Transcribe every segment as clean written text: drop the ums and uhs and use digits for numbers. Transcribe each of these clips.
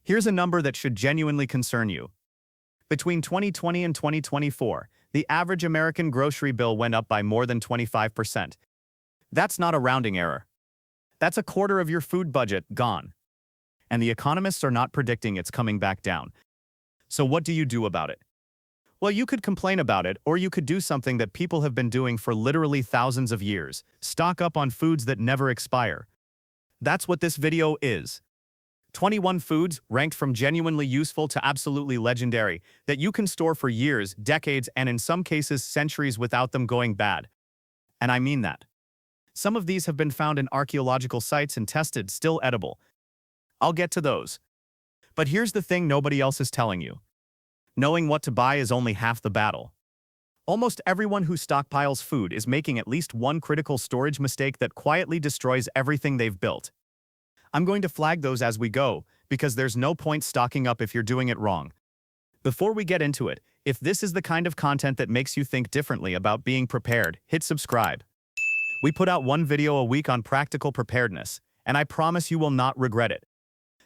Here's a number that should genuinely concern you. Between 2020 and 2024, the average American grocery bill went up by more than 25%. That's not a rounding error. That's a quarter of your food budget gone. And the economists are not predicting it's coming back down. So what do you do about it? Well, you could complain about it, or you could do something that people have been doing for literally thousands of years: stock up on foods that never expire. That's what this video is. 21 foods, ranked from genuinely useful to absolutely legendary, that you can store for years, decades, and in some cases centuries without them going bad. And I mean that. Some of these have been found in archaeological sites and tested, still edible. I'll get to those. But here's the thing nobody else is telling you. Knowing what to buy is only half the battle. Almost everyone who stockpiles food is making at least one critical storage mistake that quietly destroys everything they've built. I'm going to flag those as we go, because there's no point stocking up if you're doing it wrong. Before we get into it, if this is the kind of content that makes you think differently about being prepared, hit subscribe. We put out one video a week on practical preparedness, and I promise you will not regret it.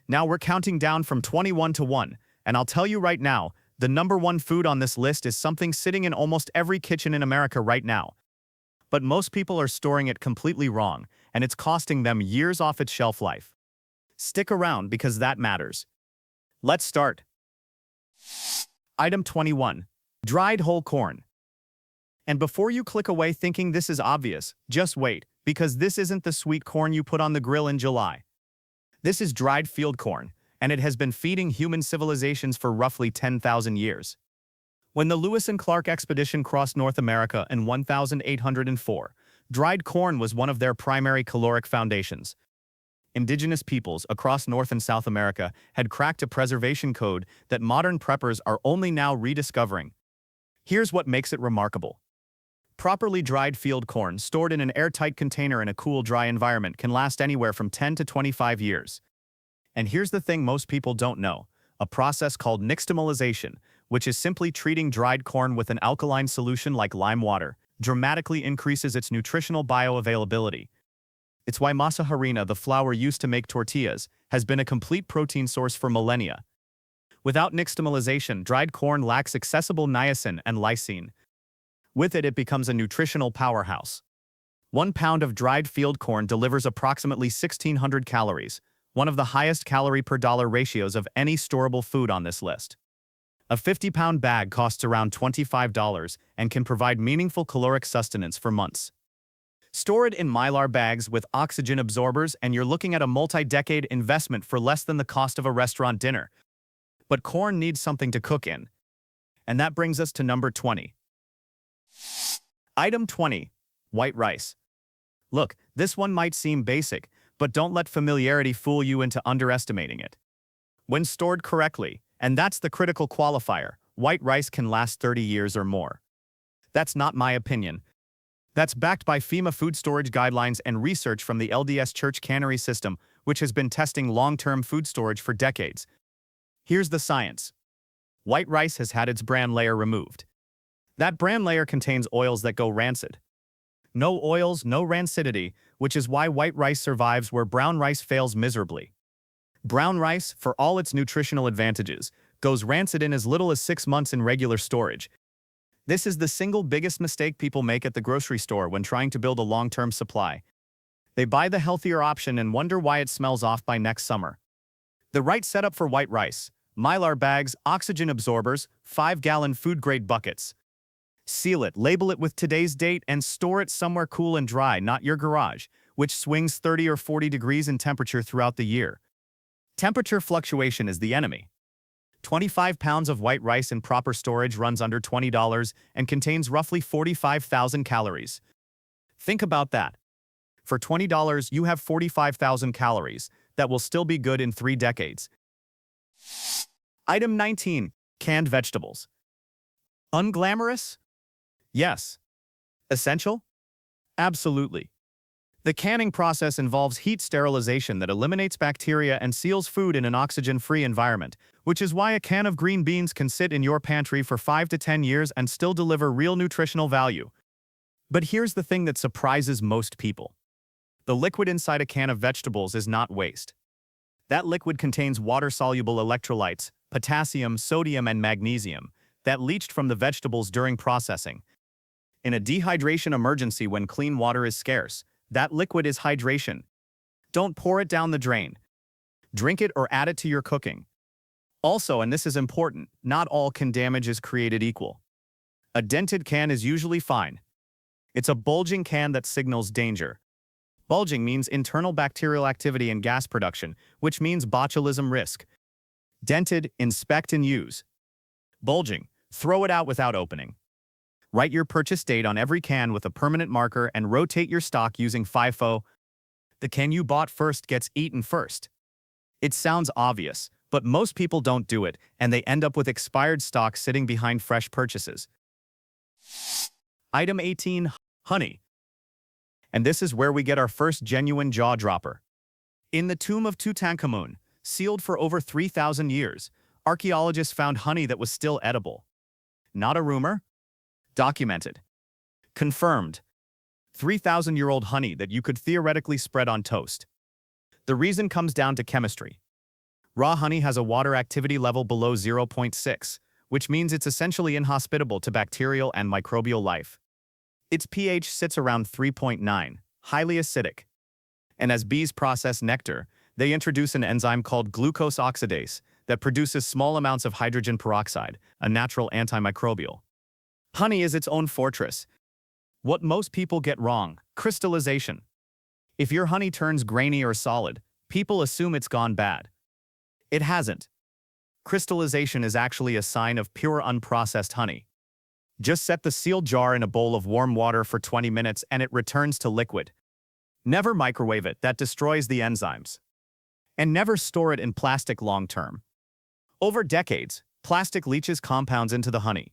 Now we're counting down from 21 to 1, and I'll tell you right now, the number one food on this list is something sitting in almost every kitchen in America right now. But most people are storing it completely wrong, and it's costing them years off its shelf life. Stick around because that matters. Let's start. Item 21. Dried whole corn. And before you click away thinking this is obvious, just wait, because this isn't the sweet corn you put on the grill in July. This is dried field corn, and it has been feeding human civilizations for roughly 10,000 years. When the Lewis and Clark expedition crossed North America in 1804, dried corn was one of their primary caloric foundations. Indigenous peoples across North and South America had cracked a preservation code that modern preppers are only now rediscovering. Here's what makes it remarkable. Properly dried field corn stored in an airtight container in a cool, dry environment can last anywhere from 10 to 25 years. And here's the thing most people don't know: a process called nixtamalization, which is simply treating dried corn with an alkaline solution like lime water, dramatically increases its nutritional bioavailability. It's why masa harina, the flour used to make tortillas, has been a complete protein source for millennia. Without nixtamalization, dried corn lacks accessible niacin and lysine. With it, it becomes a nutritional powerhouse. 1 pound of dried field corn delivers approximately 1,600 calories, one of the highest calorie per dollar ratios of any storable food on this list. A 50-pound bag costs around $25 and can provide meaningful caloric sustenance for months. Store it in mylar bags with oxygen absorbers and you're looking at a multi-decade investment for less than the cost of a restaurant dinner. But corn needs something to cook in. And that brings us to number 20. Item 20. White rice. Look, this one might seem basic, but don't let familiarity fool you into underestimating it. When stored correctly, and that's the critical qualifier, white rice can last 30 years or more. That's not my opinion. That's backed by FEMA food storage guidelines and research from the LDS Church cannery system, which has been testing long-term food storage for decades. Here's the science. White rice has had its bran layer removed. That bran layer contains oils that go rancid. No oils, no rancidity, which is why white rice survives where brown rice fails miserably. Brown rice, for all its nutritional advantages, goes rancid in as little as 6 months in regular storage. This is the single biggest mistake people make at the grocery store when trying to build a long-term supply. They buy the healthier option and wonder why it smells off by next summer. The right setup for white rice: mylar bags, oxygen absorbers, 5-gallon food-grade buckets. Seal it, label it with today's date, and store it somewhere cool and dry, not your garage, which swings 30 or 40 degrees in temperature throughout the year. Temperature fluctuation is the enemy. 25 pounds of white rice in proper storage runs under $20 and contains roughly 45,000 calories. Think about that. For $20, you have 45,000 calories that will still be good in 3 decades. Item 19. Canned vegetables. Unglamorous? Yes. Essential? Absolutely. The canning process involves heat sterilization that eliminates bacteria and seals food in an oxygen-free environment, which is why a can of green beans can sit in your pantry for 5 to 10 years and still deliver real nutritional value. But here's the thing that surprises most people. The liquid inside a can of vegetables is not waste. That liquid contains water-soluble electrolytes, potassium, sodium, and magnesium, that leached from the vegetables during processing. In a dehydration emergency when clean water is scarce, that liquid is hydration. Don't pour it down the drain. Drink it or add it to your cooking. Also, and this is important, not all can damage is created equal. A dented can is usually fine. It's a bulging can that signals danger. Bulging means internal bacterial activity and gas production, which means botulism risk. Dented, inspect and use. Bulging, throw it out without opening. Write your purchase date on every can with a permanent marker and rotate your stock using FIFO. The can you bought first gets eaten first. It sounds obvious, but most people don't do it, and they end up with expired stock sitting behind fresh purchases. Item 18, honey. And this is where we get our first genuine jaw-dropper. In the tomb of Tutankhamun, sealed for over 3,000 years, archaeologists found honey that was still edible. Not a rumor. Documented. Confirmed. 3,000-year-old honey that you could theoretically spread on toast. The reason comes down to chemistry. Raw honey has a water activity level below 0.6, which means it's essentially inhospitable to bacterial and microbial life. Its pH sits around 3.9, highly acidic. And as bees process nectar, they introduce an enzyme called glucose oxidase that produces small amounts of hydrogen peroxide, a natural antimicrobial. Honey is its own fortress. What most people get wrong: crystallization. If your honey turns grainy or solid, people assume it's gone bad. It hasn't. Crystallization is actually a sign of pure unprocessed honey. Just set the sealed jar in a bowl of warm water for 20 minutes and it returns to liquid. Never microwave it, that destroys the enzymes. And never store it in plastic long-term. Over decades, plastic leaches compounds into the honey.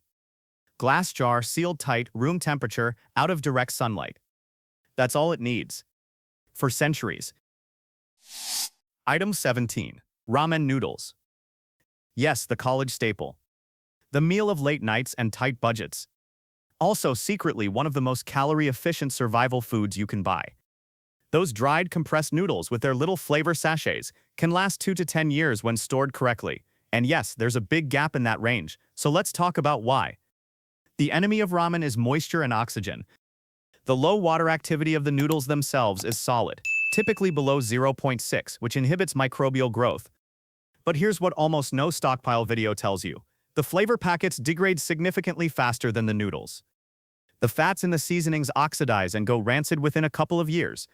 Glass jar, sealed tight, room temperature, out of direct sunlight. That's all it needs. For centuries. Item 17. Ramen noodles. Yes, the college staple. The meal of late nights and tight budgets. Also secretly one of the most calorie-efficient survival foods you can buy. Those dried compressed noodles with their little flavor sachets can last 2 to 10 years when stored correctly. And yes, there's a big gap in that range, so let's talk about why. The enemy of ramen is moisture and oxygen. The low water activity of the noodles themselves is solid, typically below 0.6, which inhibits microbial growth. But here's what almost no Stockpile video tells you. The flavor packets degrade significantly faster than the noodles. The fats in the seasonings oxidize and go rancid within a couple of years.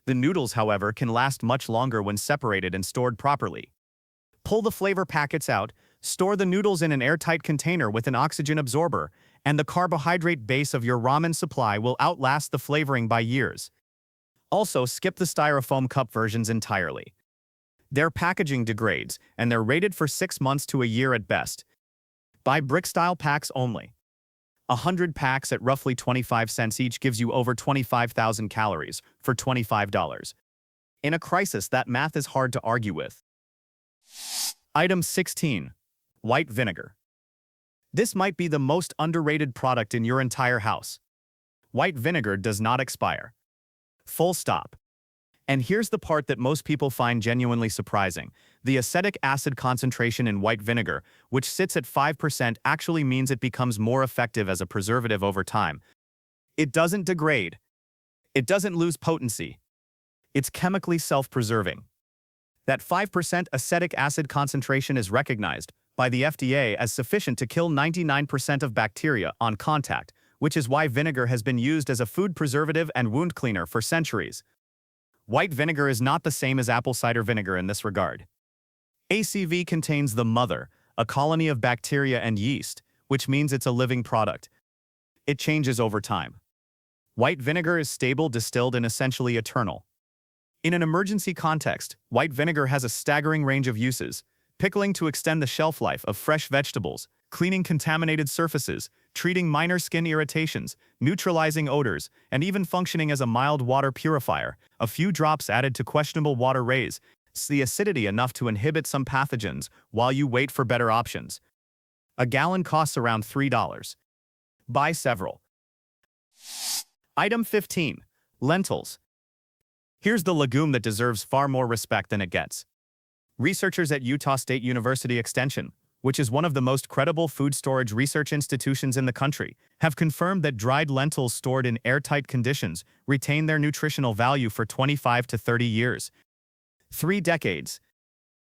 The noodles, however, can last much longer when separated and stored properly. Pull the flavor packets out, store the noodles in an airtight container with an oxygen absorber, and the carbohydrate base of your ramen supply will outlast the flavoring by years. Also, skip the styrofoam cup versions entirely. Their packaging degrades, and they're rated for 6 months to a year at best. Buy brick-style packs only. 100 packs at roughly 25 cents each gives you over 25,000 calories for $25. In a crisis, that math is hard to argue with. Item 16. White vinegar. This might be the most underrated product in your entire house. White vinegar does not expire. Full stop. And here's the part that most people find genuinely surprising. The acetic acid concentration in white vinegar, which sits at 5%, actually means it becomes more effective as a preservative over time. It doesn't degrade. It doesn't lose potency. It's chemically self-preserving. That 5% acetic acid concentration is recognized by the FDA as sufficient to kill 99% of bacteria on contact, which is why vinegar has been used as a food preservative and wound cleaner for centuries. White vinegar is not the same as apple cider vinegar in this regard. ACV contains the mother, a colony of bacteria and yeast, which means it's a living product. It changes over time. White vinegar is stable, distilled, and essentially eternal. In an emergency context, white vinegar has a staggering range of uses: pickling to extend the shelf life of fresh vegetables, cleaning contaminated surfaces, treating minor skin irritations, neutralizing odors, and even functioning as a mild water purifier. A few drops added to questionable water raise the acidity enough to inhibit some pathogens while you wait for better options. A gallon costs around $3. Buy several. Item 15. Lentils. Here's the legume that deserves far more respect than it gets. Researchers at Utah State University Extension, which is one of the most credible food storage research institutions in the country, have confirmed that dried lentils stored in airtight conditions retain their nutritional value for 25 to 30 years. 3 decades.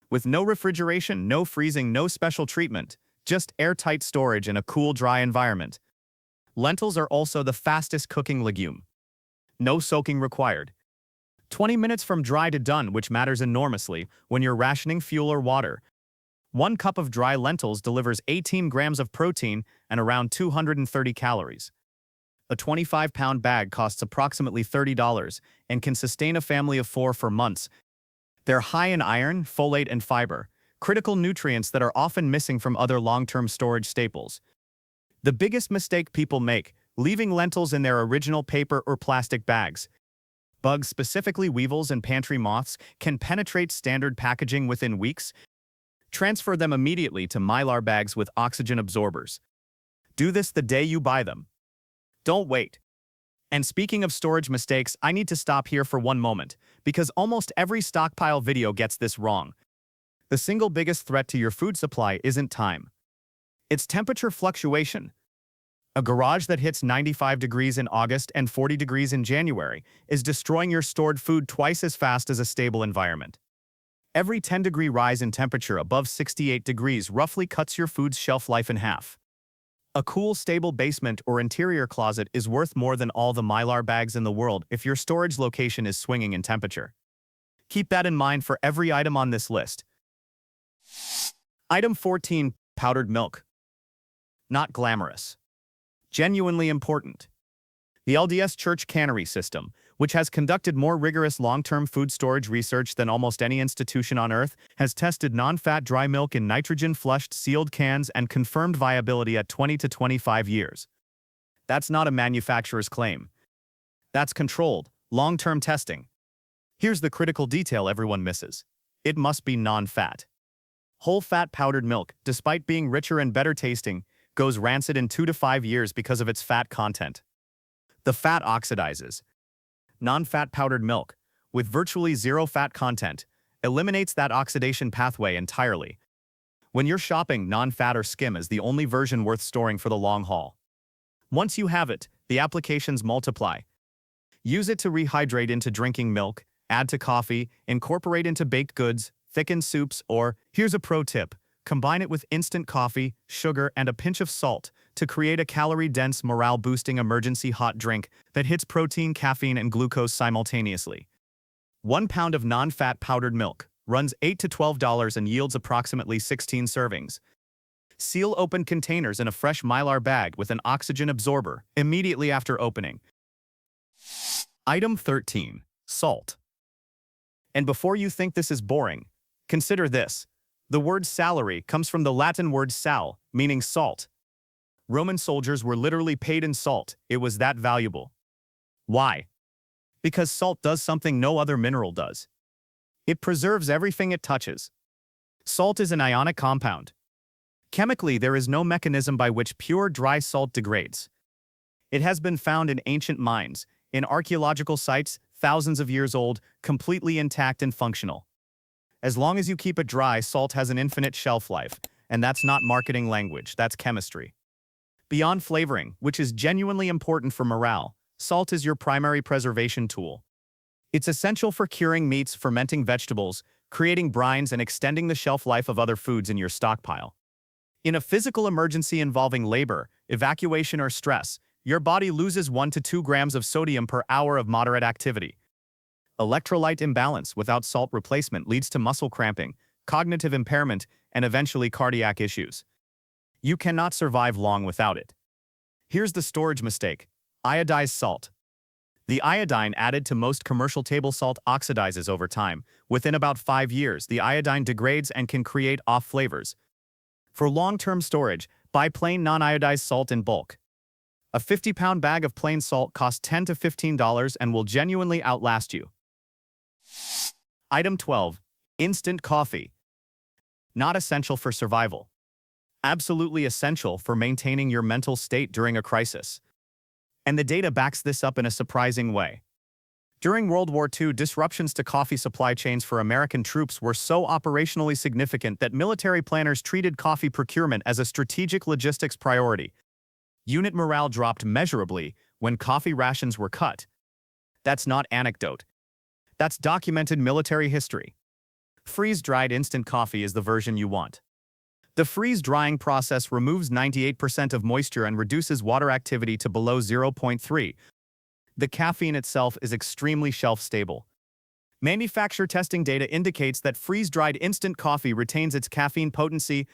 With no refrigeration, no freezing, no special treatment, just airtight storage in a cool, dry environment. Lentils are also the fastest cooking legume. No soaking required. 20 minutes from dry to done, which matters enormously when you're rationing fuel or water. 1 cup of dry lentils delivers 18 grams of protein and around 230 calories. A 25-pound bag costs approximately $30 and can sustain a family of 4 for months. They're high in iron, folate, and fiber, critical nutrients that are often missing from other long-term storage staples. The biggest mistake people make, leaving lentils in their original paper or plastic bags. Bugs, specifically weevils and pantry moths, can penetrate standard packaging within weeks. Transfer them immediately to Mylar bags with oxygen absorbers. Do this the day you buy them. Don't wait. And speaking of storage mistakes, I need to stop here for one moment, because almost every stockpile video gets this wrong. The single biggest threat to your food supply isn't time. It's temperature fluctuation. A garage that hits 95 degrees in August and 40 degrees in January is destroying your stored food twice as fast as a stable environment. Every 10-degree rise in temperature above 68 degrees roughly cuts your food's shelf life in half. A cool, stable basement or interior closet is worth more than all the Mylar bags in the world if your storage location is swinging in temperature. Keep that in mind for every item on this list. Item 14. Powdered milk. Not glamorous. Genuinely important. The LDS Church cannery system, which has conducted more rigorous long-term food storage research than almost any institution on Earth, has tested non-fat dry milk in nitrogen-flushed sealed cans and confirmed viability at 20 to 25 years. That's not a manufacturer's claim. That's controlled, long-term testing. Here's the critical detail everyone misses. It must be non-fat. Whole-fat powdered milk, despite being richer and better tasting, goes rancid in 2 to 5 years because of its fat content. The fat oxidizes. Non-fat powdered milk, with virtually zero fat content, eliminates that oxidation pathway entirely. When you're shopping, non-fat or skim is the only version worth storing for the long haul. Once you have it, the applications multiply. Use it to rehydrate into drinking milk, add to coffee, incorporate into baked goods, thicken soups, or, here's a pro tip, combine it with instant coffee, sugar, and a pinch of salt to create a calorie-dense, morale-boosting emergency hot drink that hits protein, caffeine, and glucose simultaneously. 1 pound of non-fat powdered milk runs $8 to $12 and yields approximately 16 servings. Seal open containers in a fresh Mylar bag with an oxygen absorber immediately after opening. Item 13. Salt. And before you think this is boring, consider this. The word salary comes from the Latin word sal, meaning salt. Roman soldiers were literally paid in salt. It was that valuable. Why? Because salt does something no other mineral does. It preserves everything it touches. Salt is an ionic compound. Chemically, there is no mechanism by which pure dry salt degrades. It has been found in ancient mines, in archaeological sites, thousands of years old, completely intact and functional. As long as you keep it dry, salt has an infinite shelf life, and that's not marketing language, that's chemistry. Beyond flavoring, which is genuinely important for morale, salt is your primary preservation tool. It's essential for curing meats, fermenting vegetables, creating brines, and extending the shelf life of other foods in your stockpile. In a physical emergency involving labor, evacuation, or stress, your body loses 1 to 2 grams of sodium per hour of moderate activity. Electrolyte imbalance without salt replacement leads to muscle cramping, cognitive impairment, and eventually cardiac issues. You cannot survive long without it. Here's the storage mistake: iodized salt. The iodine added to most commercial table salt oxidizes over time. Within about 5 years, the iodine degrades and can create off flavors. For long-term storage, buy plain non-iodized salt in bulk. A 50-pound bag of plain salt costs $10 to $15 and will genuinely outlast you. Item 12. Instant coffee. Not essential for survival. Absolutely essential for maintaining your mental state during a crisis. And the data backs this up in a surprising way. During World War II, disruptions to coffee supply chains for American troops were so operationally significant that military planners treated coffee procurement as a strategic logistics priority. Unit morale dropped measurably when coffee rations were cut. That's not anecdote. That's documented military history. Freeze-dried instant coffee is the version you want. The freeze-drying process removes 98% of moisture and reduces water activity to below 0.3. The caffeine itself is extremely shelf-stable. Manufacturer testing data indicates that freeze-dried instant coffee retains its caffeine potency.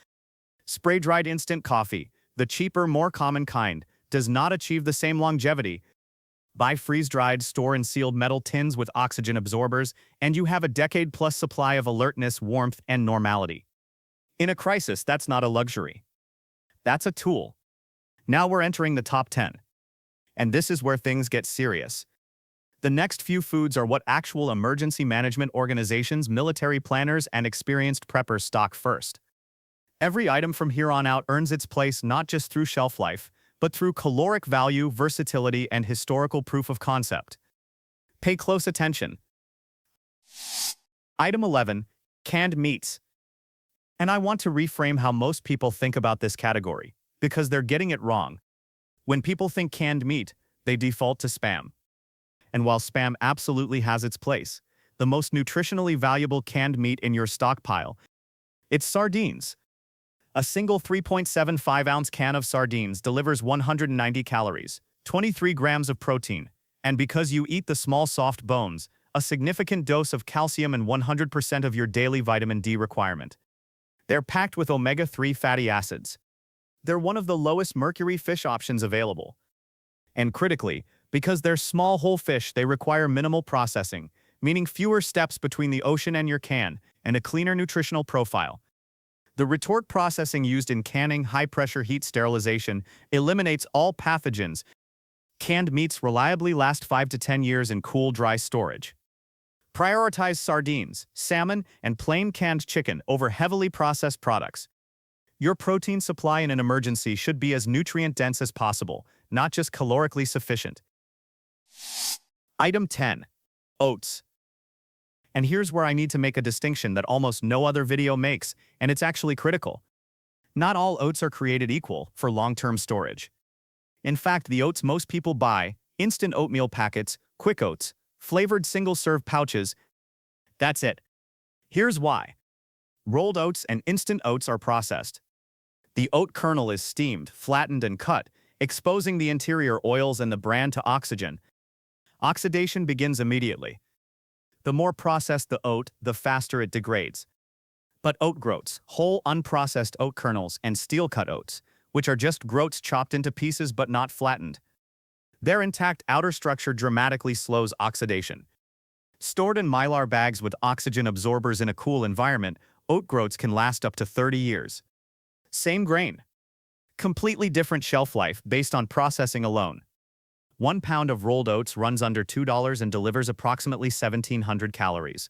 Spray-dried instant coffee, the cheaper, more common kind, does not achieve the same longevity. Buy freeze-dried, store in sealed metal tins with oxygen absorbers, and you have a decade-plus supply of alertness, warmth, and normality. In a crisis, that's not a luxury. That's a tool. Now we're entering the top 10. And this is where things get serious. The next few foods are what actual emergency management organizations, military planners, and experienced preppers stock first. Every item from here on out earns its place not just through shelf life, but through caloric value, versatility, and historical proof of concept. Pay close attention. Item 11. Canned meats. And I want to reframe how most people think about this category, because they're getting it wrong. When people think canned meat, they default to Spam. And while Spam absolutely has its place, the most nutritionally valuable canned meat in your stockpile, it's sardines. A single 3.75-ounce can of sardines delivers 190 calories, 23 grams of protein, and because you eat the small soft bones, a significant dose of calcium and 100% of your daily vitamin D requirement. They're packed with omega-3 fatty acids. They're one of the lowest mercury fish options available. And critically, because they're small whole fish, they require minimal processing, meaning fewer steps between the ocean and your can, and a cleaner nutritional profile. The retort processing used in canning, high-pressure heat sterilization, eliminates all pathogens. Canned meats reliably last 5 to 10 years in cool, dry storage. Prioritize sardines, salmon, and plain canned chicken over heavily processed products. Your protein supply in an emergency should be as nutrient-dense as possible, not just calorically sufficient. Item 10. Oats. And here's where I need to make a distinction that almost no other video makes, and it's actually critical. Not all oats are created equal for long-term storage. In fact, the oats most people buy, instant oatmeal packets, quick oats, flavored single-serve pouches, that's it. Here's why. Rolled oats and instant oats are processed. The oat kernel is steamed, flattened, and cut, exposing the interior oils and the bran to oxygen. Oxidation begins immediately. The more processed the oat, the faster it degrades. But oat groats, whole unprocessed oat kernels, and steel-cut oats, which are just groats chopped into pieces but not flattened. Their intact outer structure dramatically slows oxidation. Stored in mylar bags with oxygen absorbers in a cool environment, oat groats can last up to 30 years. Same grain. Completely different shelf life based on processing alone. 1 pound of rolled oats runs under $2 and delivers approximately 1,700 calories.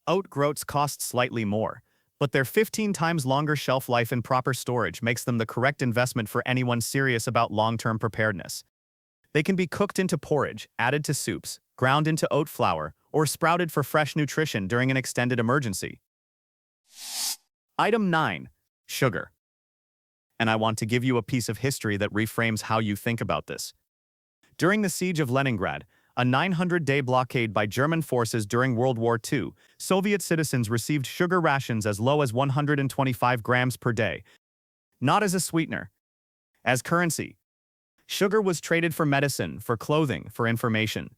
Oat groats cost slightly more, but their 15 times longer shelf life and proper storage makes them the correct investment for anyone serious about long-term preparedness. They can be cooked into porridge, added to soups, ground into oat flour, or sprouted for fresh nutrition during an extended emergency. Item 9. Sugar. And I want to give you a piece of history that reframes how you think about this. During the siege of Leningrad, a 900-day blockade by German forces during World War II, Soviet citizens received sugar rations as low as 125 grams per day. Not as a sweetener, as currency. Sugar was traded for medicine, for clothing, for information.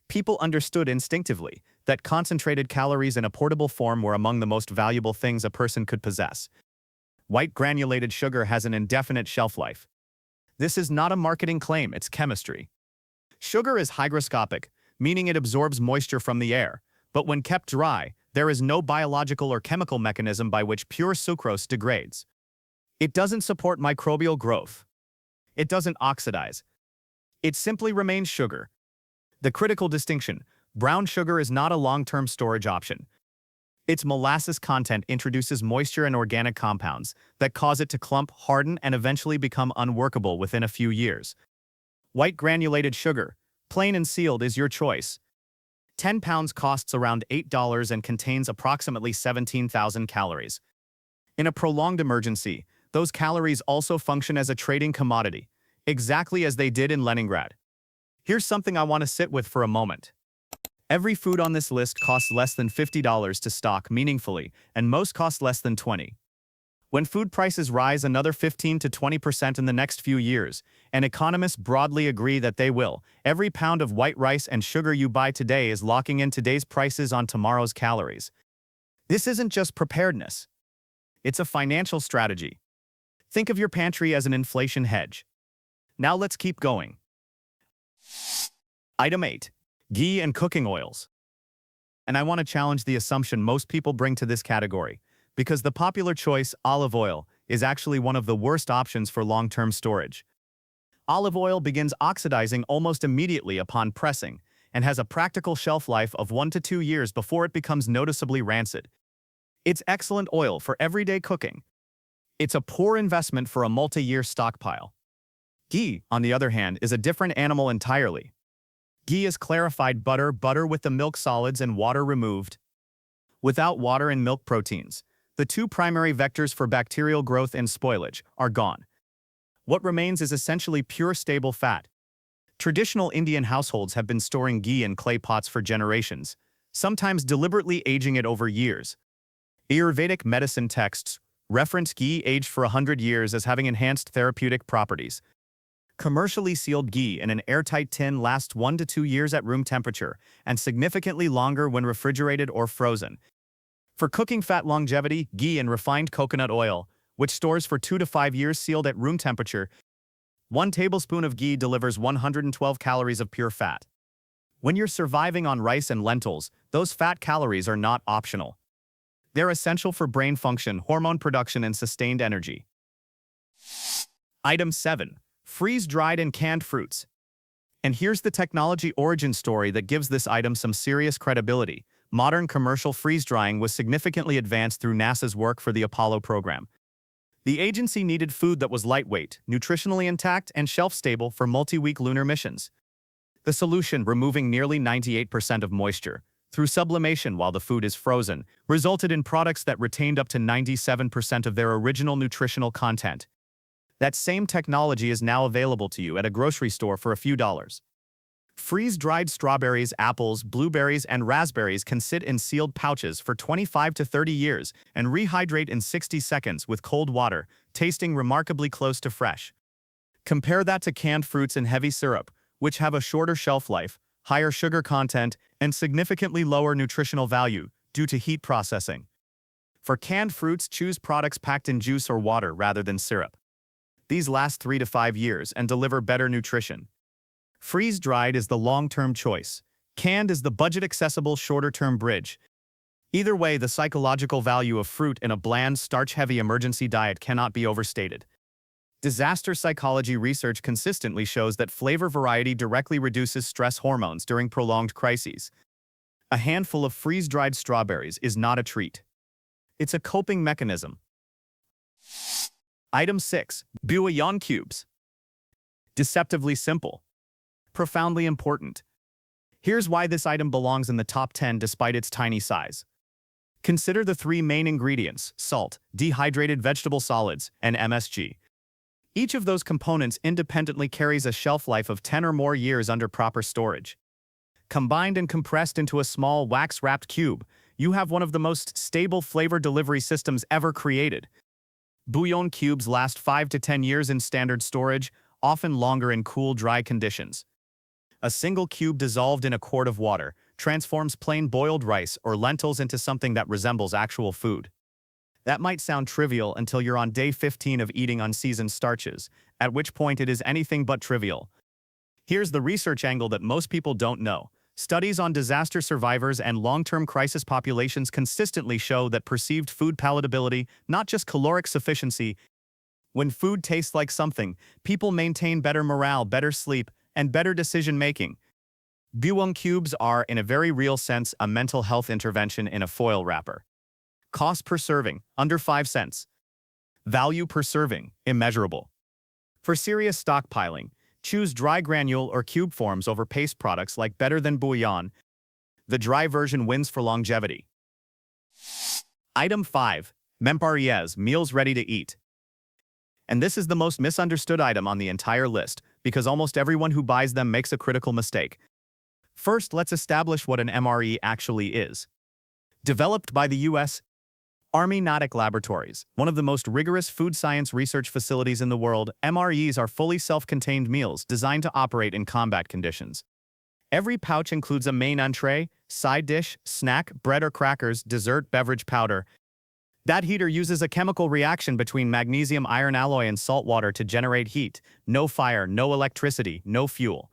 People understood instinctively that concentrated calories in a portable form were among the most valuable things a person could possess. White granulated sugar has an indefinite shelf life. This is not a marketing claim, it's chemistry. Sugar is hygroscopic, meaning it absorbs moisture from the air, but when kept dry, there is no biological or chemical mechanism by which pure sucrose degrades. It doesn't support microbial growth. It doesn't oxidize. It simply remains sugar. The critical distinction: brown sugar is not a long-term storage option. Its molasses content introduces moisture and organic compounds that cause it to clump, harden, and eventually become unworkable within a few years. White granulated sugar, plain and sealed, is your choice. 10 pounds costs around $8 and contains approximately 17,000 calories. In a prolonged emergency, those calories also function as a trading commodity, exactly as they did in Leningrad. Here's something I want to sit with for a moment. Every food on this list costs less than $50 to stock meaningfully, and most cost less than $20. When food prices rise another 15 to 20% in the next few years, and economists broadly agree that they will, every pound of white rice and sugar you buy today is locking in today's prices on tomorrow's calories. This isn't just preparedness. It's a financial strategy. Think of your pantry as an inflation hedge. Now let's keep going. Item 8. Ghee and cooking oils. And I want to challenge the assumption most people bring to this category, because the popular choice, olive oil, is actually one of the worst options for long-term storage. Olive oil begins oxidizing almost immediately upon pressing and has a practical shelf life of 1 to 2 years before it becomes noticeably rancid. It's excellent oil for everyday cooking. It's a poor investment for a multi-year stockpile. Ghee, on the other hand, is a different animal entirely. Ghee is clarified butter with the milk solids and water removed. Without water and milk proteins, the two primary vectors for bacterial growth and spoilage are gone. What remains is essentially pure stable fat. Traditional Indian households have been storing ghee in clay pots for generations, sometimes deliberately aging it over years. Ayurvedic medicine texts reference ghee aged for 100 years as having enhanced therapeutic properties. Commercially sealed ghee in an airtight tin lasts 1 to 2 years at room temperature and significantly longer when refrigerated or frozen. For cooking fat longevity, ghee and refined coconut oil, which stores for 2 to 5 years sealed at room temperature. 1 tablespoon of ghee delivers 112 calories of pure fat. When you're surviving on rice and lentils, those fat calories are not optional. They're essential for brain function, hormone production, and sustained energy. Item 7. Freeze-dried and canned fruits. And here's the technology origin story that gives this item some serious credibility. Modern commercial freeze-drying was significantly advanced through NASA's work for the Apollo program. The agency needed food that was lightweight, nutritionally intact, and shelf-stable for multi-week lunar missions. The solution, removing nearly 98% of moisture through sublimation while the food is frozen, resulted in products that retained up to 97% of their original nutritional content. That same technology is now available to you at a grocery store for a few dollars. Freeze-dried strawberries, apples, blueberries, and raspberries can sit in sealed pouches for 25 to 30 years and rehydrate in 60 seconds with cold water, tasting remarkably close to fresh. Compare that to canned fruits and heavy syrup, which have a shorter shelf life, higher sugar content, and significantly lower nutritional value due to heat processing. For canned fruits, choose products packed in juice or water rather than syrup. These last 3 to 5 years and deliver better nutrition. Freeze-dried is the long-term choice. Canned is the budget-accessible shorter-term bridge. Either way, the psychological value of fruit in a bland, starch-heavy emergency diet cannot be overstated. Disaster psychology research consistently shows that flavor variety directly reduces stress hormones during prolonged crises. A handful of freeze-dried strawberries is not a treat. It's a coping mechanism. Item 6. Bouillon cubes. Deceptively simple. Profoundly important. Here's why this item belongs in the top 10 despite its tiny size. Consider the 3 main ingredients: salt, dehydrated vegetable solids, and MSG. Each of those components independently carries a shelf life of 10 or more years under proper storage. Combined and compressed into a small wax-wrapped cube, you have one of the most stable flavor delivery systems ever created. Bouillon cubes last 5 to 10 years in standard storage, often longer in cool, dry conditions. A single cube dissolved in a quart of water transforms plain boiled rice or lentils into something that resembles actual food. That might sound trivial until you're on day 15 of eating unseasoned starches, at which point it is anything but trivial. Here's the research angle that most people don't know. Studies on disaster survivors and long-term crisis populations consistently show that perceived food palatability, not just caloric sufficiency. When food tastes like something, people maintain better morale, better sleep, and better decision-making. Bouillon cubes are, in a very real sense, a mental health intervention in a foil wrapper. Cost per serving, under 5 cents. Value per serving, immeasurable. For serious stockpiling, choose dry granule or cube forms over paste products like Better Than Bouillon. The dry version wins for longevity. Item 5. MREs, meals ready to eat. And this is the most misunderstood item on the entire list, because almost everyone who buys them makes a critical mistake. First, let's establish what an MRE actually is. Developed by the U.S. Army Natick Laboratories, one of the most rigorous food science research facilities in the world, MREs are fully self-contained meals designed to operate in combat conditions. Every pouch includes a main entree, side dish, snack, bread or crackers, dessert, beverage, powder. That heater uses a chemical reaction between magnesium iron alloy and salt water to generate heat. No fire, no electricity, no fuel.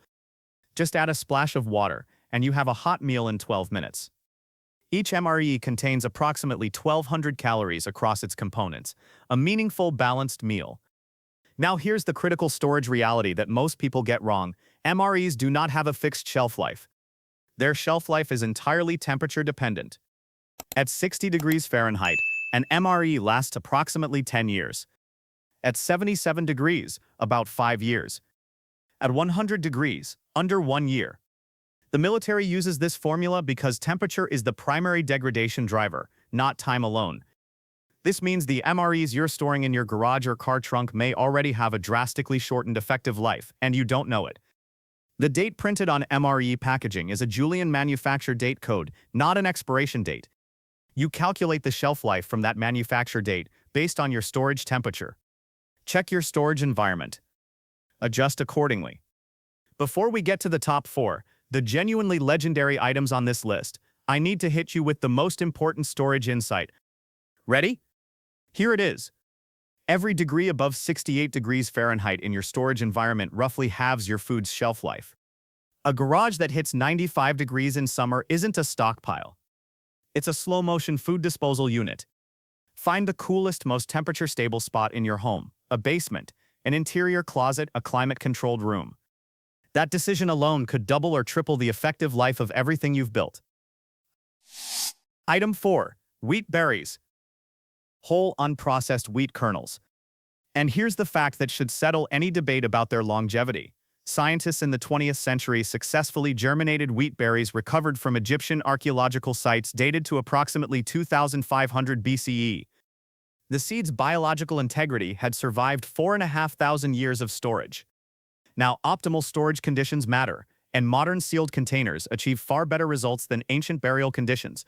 Just add a splash of water, and you have a hot meal in 12 minutes. Each MRE contains approximately 1,200 calories across its components, a meaningful, balanced meal. Now here's the critical storage reality that most people get wrong. MREs do not have a fixed shelf life. Their shelf life is entirely temperature dependent. At 60 degrees Fahrenheit, an MRE lasts approximately 10 years. At 77 degrees, about 5 years. At 100 degrees, under 1 year. The military uses this formula because temperature is the primary degradation driver, not time alone. This means the MREs you're storing in your garage or car trunk may already have a drastically shortened effective life, and you don't know it. The date printed on MRE packaging is a Julian manufacture date code, not an expiration date. You calculate the shelf life from that manufacture date based on your storage temperature. Check your storage environment. Adjust accordingly. Before we get to the top 4, the genuinely legendary items on this list, I need to hit you with the most important storage insight. Ready? Here it is. Every degree above 68 degrees Fahrenheit in your storage environment roughly halves your food's shelf life. A garage that hits 95 degrees in summer isn't a stockpile. It's a slow-motion food disposal unit. Find the coolest, most temperature-stable spot in your home, a basement, an interior closet, a climate-controlled room. That decision alone could double or triple the effective life of everything you've built. Item 4. Wheat berries. Whole, unprocessed wheat kernels. And here's the fact that should settle any debate about their longevity. Scientists in the 20th century successfully germinated wheat berries recovered from Egyptian archaeological sites dated to approximately 2500 BCE. The seed's biological integrity had survived 4,500 years of storage. Now, optimal storage conditions matter, and modern sealed containers achieve far better results than ancient burial conditions.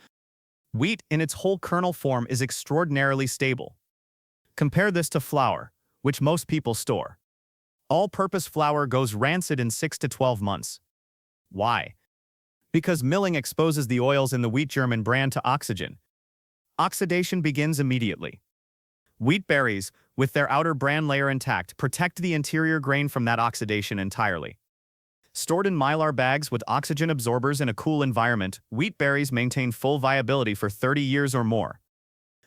Wheat in its whole kernel form is extraordinarily stable. Compare this to flour, which most people store. All-purpose flour goes rancid in 6 to 12 months. Why? Because milling exposes the oils in the wheat germ and bran to oxygen. Oxidation begins immediately. Wheat berries, with their outer bran layer intact, protect the interior grain from that oxidation entirely. Stored in mylar bags with oxygen absorbers in a cool environment, wheat berries maintain full viability for 30 years or more.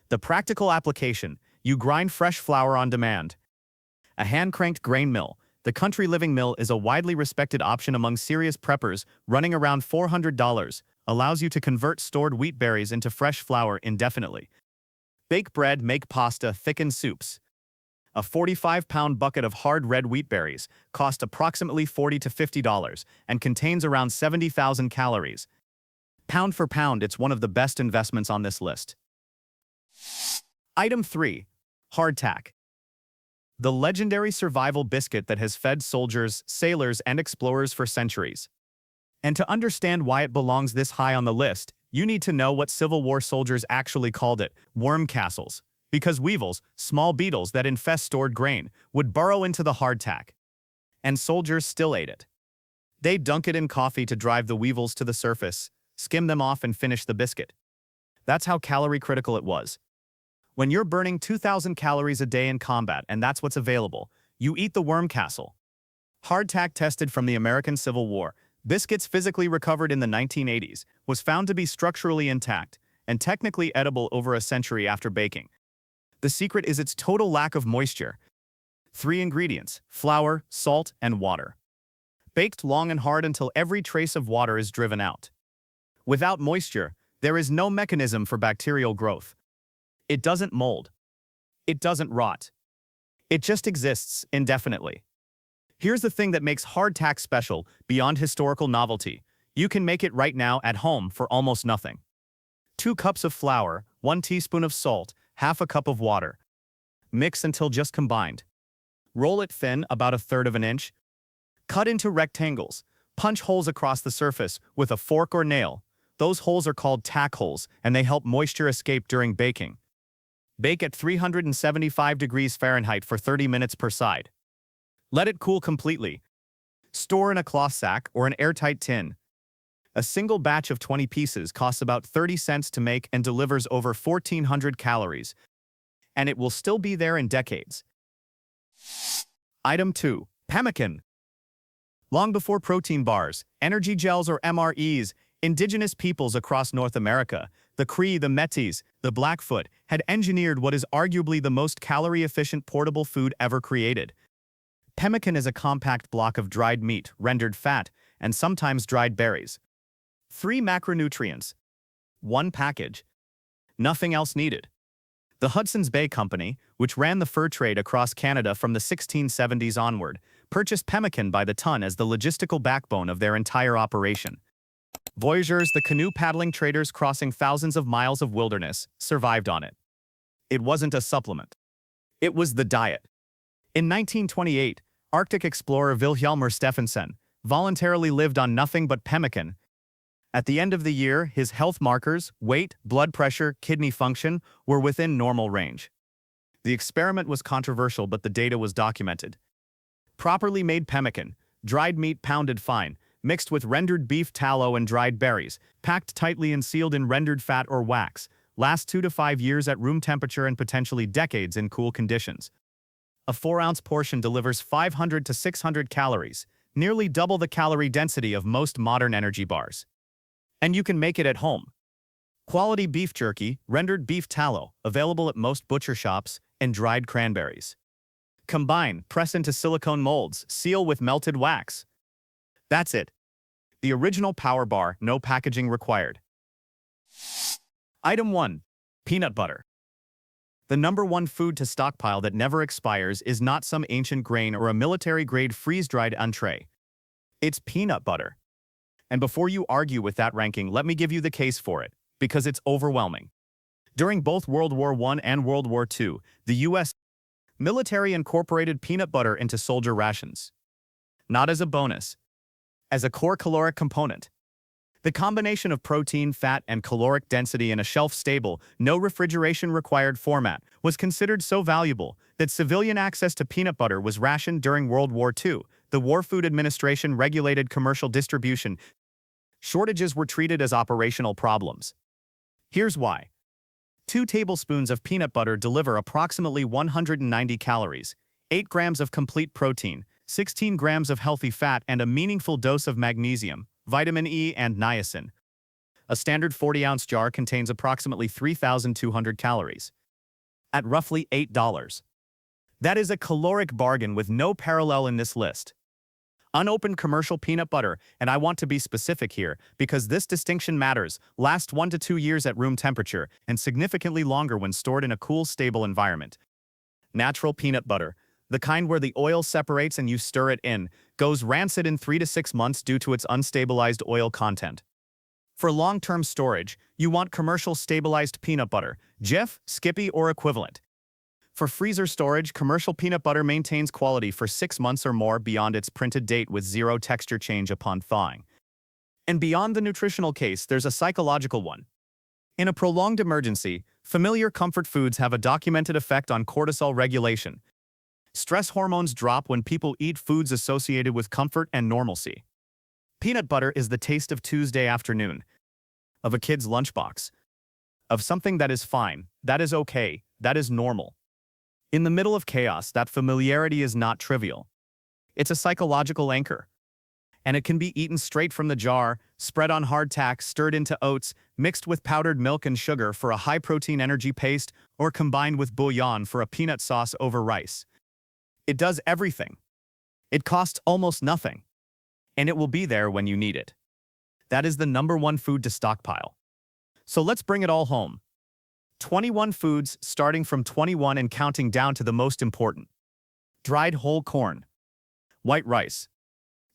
The practical application: you grind fresh flour on demand. A hand-cranked grain mill, the Country Living Mill is a widely respected option among serious preppers, running around $400, allows you to convert stored wheat berries into fresh flour indefinitely. Bake bread, make pasta, thicken soups. A 45-pound bucket of hard red wheat berries costs approximately $40 to $50 and contains around 70,000 calories. Pound for pound, it's one of the best investments on this list. Item 3. Hardtack. The legendary survival biscuit that has fed soldiers, sailors, and explorers for centuries. And to understand why it belongs this high on the list, you need to know what Civil War soldiers actually called it: worm castles. Because weevils, small beetles that infest stored grain, would burrow into the hardtack. And soldiers still ate it. They'd dunk it in coffee to drive the weevils to the surface, skim them off, and finish the biscuit. That's how calorie critical it was. When you're burning 2,000 calories a day in combat and that's what's available, you eat the worm castle. Hardtack, tested from the American Civil War, biscuits physically recovered in the 1980s, was found to be structurally intact and technically edible over a century after baking. The secret is its total lack of moisture. 3 ingredients: flour, salt, and water. Baked long and hard until every trace of water is driven out. Without moisture, there is no mechanism for bacterial growth. It doesn't mold. It doesn't rot. It just exists indefinitely. Here's the thing that makes hardtack special beyond historical novelty. You can make it right now at home for almost nothing. 2 cups of flour, 1 teaspoon of salt, half a cup of water. Mix until just combined. Roll it thin, about 1/3 of an inch. Cut into rectangles. Punch holes across the surface with a fork or nail. Those holes are called tack holes, and they help moisture escape during baking. Bake at 375 degrees Fahrenheit for 30 minutes per side. Let it cool completely. Store in a cloth sack or an airtight tin. A single batch of 20 pieces costs about 30 cents to make and delivers over 1,400 calories. And it will still be there in decades. Item 2. Pemmican. Long before protein bars, energy gels or MREs, indigenous peoples across North America, the Cree, the Métis, the Blackfoot, had engineered what is arguably the most calorie-efficient portable food ever created. Pemmican is a compact block of dried meat, rendered fat, and sometimes dried berries. 3 macronutrients. 1 package. Nothing else needed. The Hudson's Bay Company, which ran the fur trade across Canada from the 1670s onward, purchased pemmican by the ton as the logistical backbone of their entire operation. Voyageurs, the canoe-paddling traders crossing thousands of miles of wilderness, survived on it. It wasn't a supplement. It was the diet. In 1928, Arctic explorer Vilhjalmur Stefansson voluntarily lived on nothing but pemmican. At the end of the year, his health markers, weight, blood pressure, kidney function, were within normal range. The experiment was controversial, but the data was documented. Properly made pemmican, dried meat pounded fine, mixed with rendered beef tallow and dried berries, packed tightly and sealed in rendered fat or wax, lasts 2 to 5 years at room temperature and potentially decades in cool conditions. A 4-ounce portion delivers 500 to 600 calories, nearly double the calorie density of most modern energy bars. And you can make it at home. Quality beef jerky, rendered beef tallow, available at most butcher shops, and dried cranberries. Combine, press into silicone molds, seal with melted wax. That's it. The original power bar, no packaging required. Item 1. Peanut butter. The #1 food to stockpile that never expires is not some ancient grain or a military-grade freeze-dried entree. It's peanut butter. And before you argue with that ranking, let me give you the case for it, because it's overwhelming. During both World War I and World War II, the U.S. military incorporated peanut butter into soldier rations. Not as a bonus, as a core caloric component. The combination of protein, fat, and caloric density in a shelf-stable, no refrigeration required format was considered so valuable that civilian access to peanut butter was rationed during World War II. The War Food Administration regulated commercial distribution. Shortages were treated as operational problems. Here's why. 2 tablespoons of peanut butter deliver approximately 190 calories, 8 grams of complete protein, 16 grams of healthy fat, and a meaningful dose of magnesium, vitamin E, and niacin. A standard 40-ounce jar contains approximately 3,200 calories. At roughly $8. That is a caloric bargain with no parallel in this list. Unopened commercial peanut butter, and I want to be specific here because this distinction matters, lasts 1 to 2 years at room temperature and significantly longer when stored in a cool, stable environment. Natural peanut butter, the kind where the oil separates and you stir it in, goes rancid in 3 to 6 months due to its unstabilized oil content. For long-term storage, you want commercial stabilized peanut butter, Jif, Skippy, or equivalent. For freezer storage, commercial peanut butter maintains quality for 6 months or more beyond its printed date with 0 texture change upon thawing. And beyond the nutritional case, there's a psychological one. In a prolonged emergency, familiar comfort foods have a documented effect on cortisol regulation. Stress hormones drop when people eat foods associated with comfort and normalcy. Peanut butter is the taste of Tuesday afternoon, of a kid's lunchbox, of something that is fine, that is okay, that is normal. In the middle of chaos, that familiarity is not trivial. It's a psychological anchor. And it can be eaten straight from the jar, spread on hardtack, stirred into oats, mixed with powdered milk and sugar for a high-protein energy paste, or combined with bouillon for a peanut sauce over rice. It does everything. It costs almost nothing. And it will be there when you need it. That is the #1 food to stockpile. So let's bring it all home. 21 foods, starting from 21 and counting down to the most important. Dried whole corn, white rice,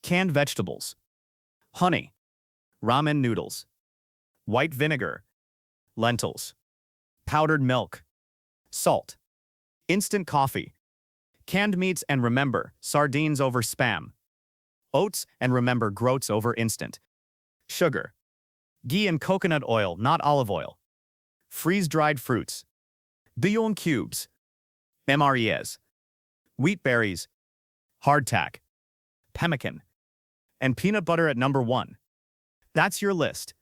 canned vegetables, honey, ramen noodles, white vinegar, lentils, powdered milk, salt, instant coffee, canned meats, and remember, sardines over Spam, oats, and remember, groats over instant, sugar, ghee and coconut oil, not olive oil, freeze-dried fruits, bouillon cubes, MREs, wheat berries, hardtack, pemmican, and peanut butter at number 1. That's your list.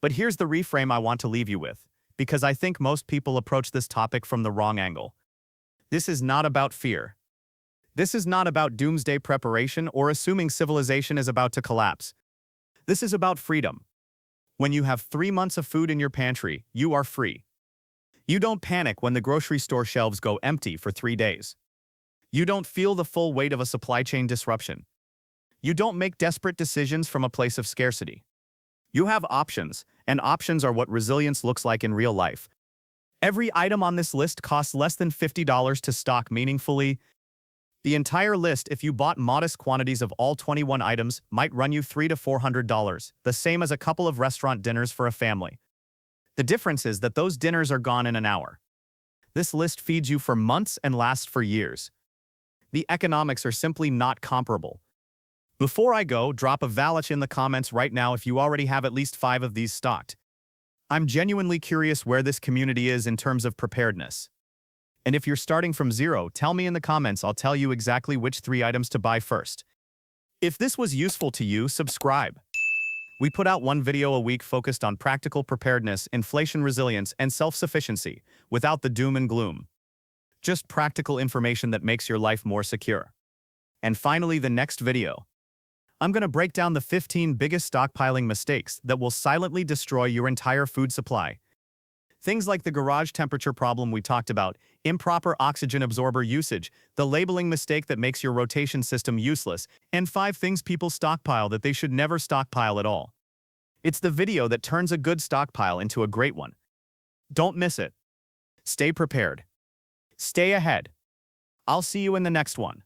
But here's the reframe I want to leave you with, because I think most people approach this topic from the wrong angle. This is not about fear. This is not about doomsday preparation or assuming civilization is about to collapse. This is about freedom. When you have 3 months of food in your pantry, you are free. You don't panic when the grocery store shelves go empty for 3 days. You don't feel the full weight of a supply chain disruption. You don't make desperate decisions from a place of scarcity. You have options, and options are what resilience looks like in real life. Every item on this list costs less than $50 to stock meaningfully. The entire list, if you bought modest quantities of all 21 items, might run you $300 to $400, the same as a couple of restaurant dinners for a family. The difference is that those dinners are gone in an hour. This list feeds you for months and lasts for years. The economics are simply not comparable. Before I go, drop a valach in the comments right now if you already have at least 5 of these stocked. I'm genuinely curious where this community is in terms of preparedness. And if you're starting from zero, tell me in the comments. I'll tell you exactly which 3 items to buy first. If this was useful to you, subscribe. We put out 1 video a week focused on practical preparedness, inflation resilience, and self-sufficiency, without the doom and gloom. Just practical information that makes your life more secure. And finally, the next video. I'm going to break down the 15 biggest stockpiling mistakes that will silently destroy your entire food supply. Things like the garage temperature problem we talked about, improper oxygen absorber usage, the labeling mistake that makes your rotation system useless, and 5 things people stockpile that they should never stockpile at all. It's the video that turns a good stockpile into a great one. Don't miss it. Stay prepared. Stay ahead. I'll see you in the next one.